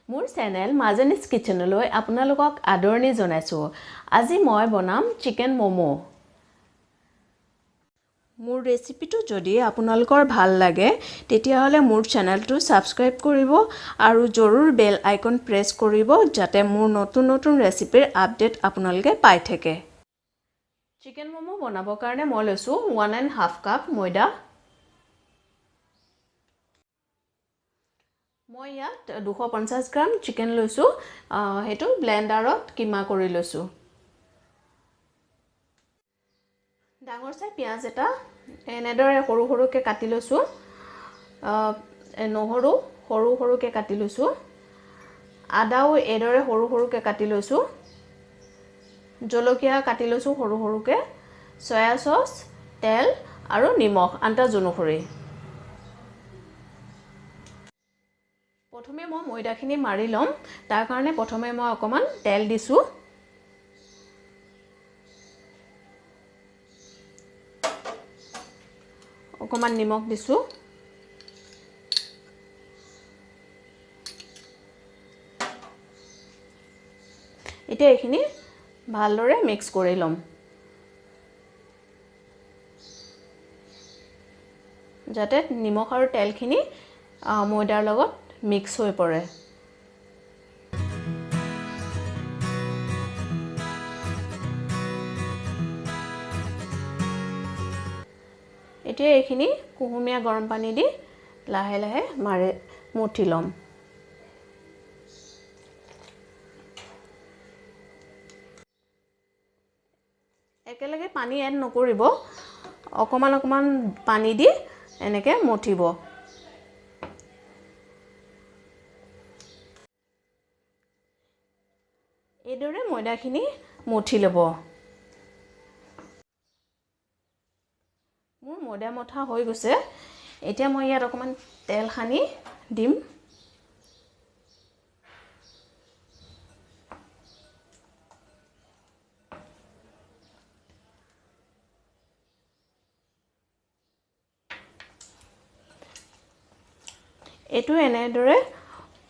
মোৰ চেনেল মাজনীজ কিচেনলৈ আপোনালোকক আদৰণি জনাইছো। আজি মই বনাম চিকেন মমো। মোৰ ৰেচিপিটো যদি আপোনালোকৰ ভাল লাগে তেতিয়াহলে মোৰ চেনেলটো সাবস্ক্ৰাইব কৰিব আৰু জৰুৰ বেল আইকন প্ৰেছ কৰিব যাতে মোৰ নতুন নতুন ৰেচিপিৰ আপডেট আপোনালোকে পাই থাকে। চিকেন মমো বনাবৰ কাৰণে মই লৈছো 1.5 কাপ ময়দা। মই ইয়াত 250 গ্ৰাম চিকেন লৈছো, হেতু ব্লেন্ডাৰত কিমা কৰি লৈছো। ডাঙৰ চাই পিয়াজ এটা এনেদৰে সৰু সৰুকে কাটি লৈছো। নহৰু সৰু সৰুকে কাটি লৈছো। আদাও এদৰে সৰু সৰুকে কাটি লৈছো। জলকীয়া কাটি লৈছো সৰু সৰুকে। সয়া সস, তেল আৰু নিমখ আন্দাজ অনুসৰি। প্ৰথমে মই ময়দাখিনি মাৰি লম। তাৰ কাৰণে প্ৰথমে মই অকমান তেল দিছো। অকমান নিমখ দিছো। এতিয়া এইখিনি ভালদৰে মিক্স কৰি লম। যাতে নিমখ আৰু তেলখিনি ময়দাৰ লগত মিক্স হৈ পৰে। এতিয়া এইখিনি কুহুমীয়া গৰম পানী দি লাহে লাহে মঠি লম। একেলগে পানী এড নকৰিব, অকমান অকমান পানী দি এনেকে মঠিব। এইদৰে ময়দাখিনি মঠি ল'ব। মোৰ ময়দা মঠা হৈ গৈছে। এতিয়া মই ইয়াত অকমান তেল সানি দিম। এইটো এনেদৰে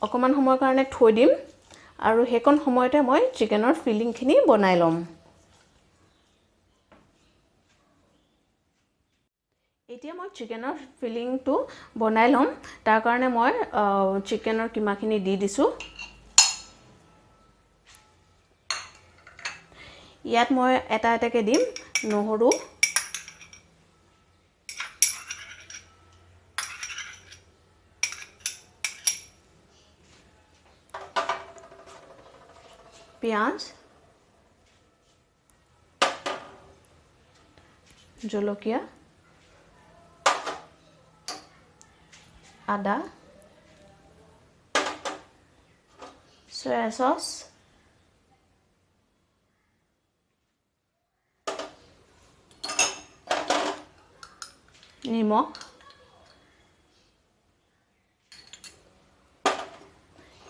অকমান সময়ৰ কাৰণে থৈ দিম আৰু হেকন সময়তে মই চিকেনৰ ফিলিংখিনি বনাই লম। এতিয়া মই চিকেনৰ ফিলিংটো বনাই লম। তাৰ কাৰণে মই চিকেনৰ কিমাখিনি দি দিছো। ইয়াত মই এটা এটাকে দিম নহৰু, পিয়াজ, জলকীয়া, আদা, সয়া সস, নিমখ,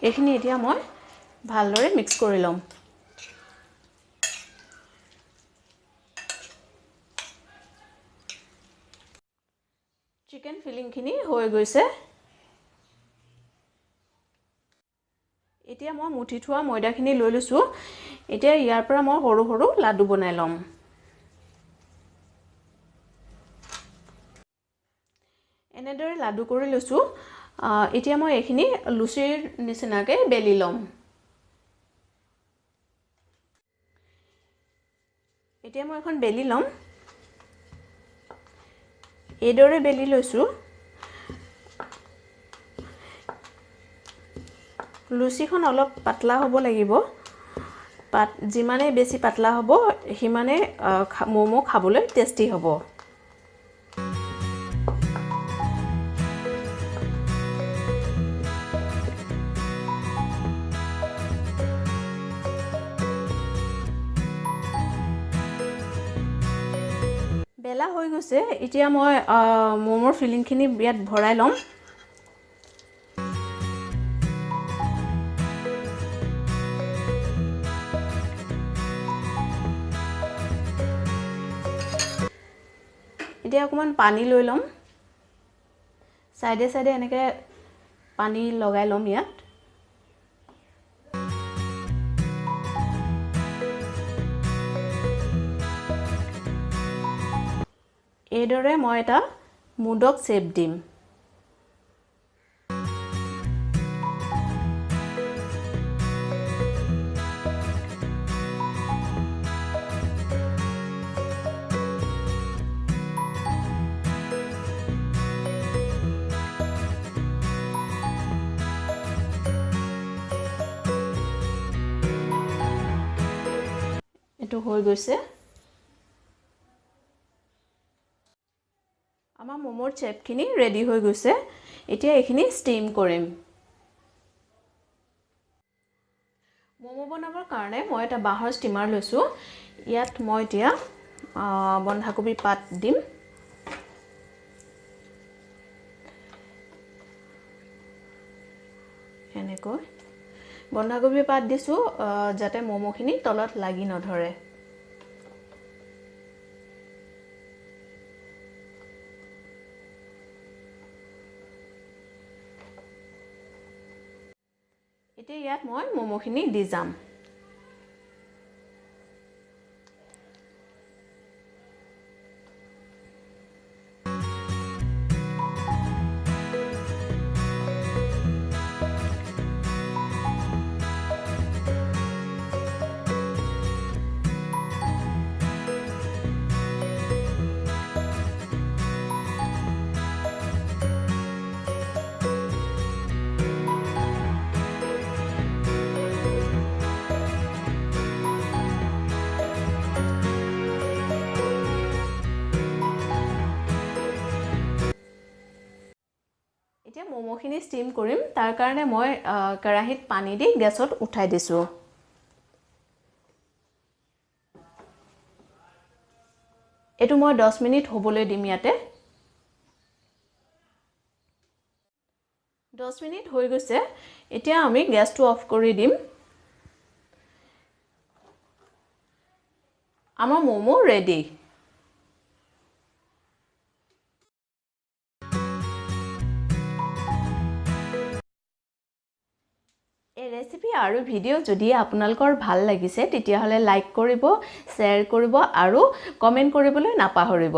এইখিনি এতিয়া মই ভালদৰে মিক্স কৰি লম। চিকেন ফিলিংখিনি হৈ গৈছে। এতিয়া মই মুঠি থোৱা ময়দাখিনি লৈ লৈছো। এতিয়া ইয়াৰ পৰা মই সৰু সৰু লাডু বনাই লম। এনেদৰে লাডু কৰি লৈছো। এতিয়া মই এইখিনি লুচিৰ নিচিনাকে বেলি লম। এতিয়া মই এখন বেলি লম। এইদৰে বেলি লৈছো। লুচিখন অলপ পাতলা হ'ব লাগিব। যিমানে বেছি পাতলা হ'ব সিমানে মমো খাবলৈ টেষ্টি হ'ব। বেলা হৈ গৈছে। এতিয়া মই মমৰ ফিলিংখিনি ইয়াত ভৰাই লম। এতিয়া অকমান পানী লৈ লম। সাইডে সাইডে এনেকে পানী লগাই লম ইয়াত। এইদৰে মই এটা মুডক শেপ দিম এটো হৈ গৈছে আমাৰ মোমৰ চেপখিনি ৰেডি হৈ গৈছে এতিয়া এইখিনি ষ্টিম কৰিম মোমো বনাবৰ কাৰণে মই এটা বাঁহৰ ষ্টিমাৰ লৈছো ইয়াত মই এতিয়া বন্ধাকবি পাত দিম এনেকৈ বন্ধাকবি পাত দিছো যাতে মোমোখিনি তলত লাগি নধৰে এতিয়া ইয়াত মই মোমোখিনি দি যাম এতিয়া মোমোখিনি ষ্টিম কৰিম তাৰ কাৰণে মই কেৰাহীত পানী দি গেছত উঠাই দিছো এটো মই 10 মিনিট হ'বলৈ দিম ইয়াতে 10 মিনিট হৈ গৈছে এতিয়া আমি গ্যাসটো অফ কৰি দিম আমাৰ মোমো ৰেডি এই ৰেচিপি আৰু ভিডিও যদি আপোনালোকৰ ভাল লাগিছে তেতিয়া হলে লাইক কৰিব শেয়াৰ কৰিব আৰু কমেন্ট কৰিবলৈ নাপাহৰিব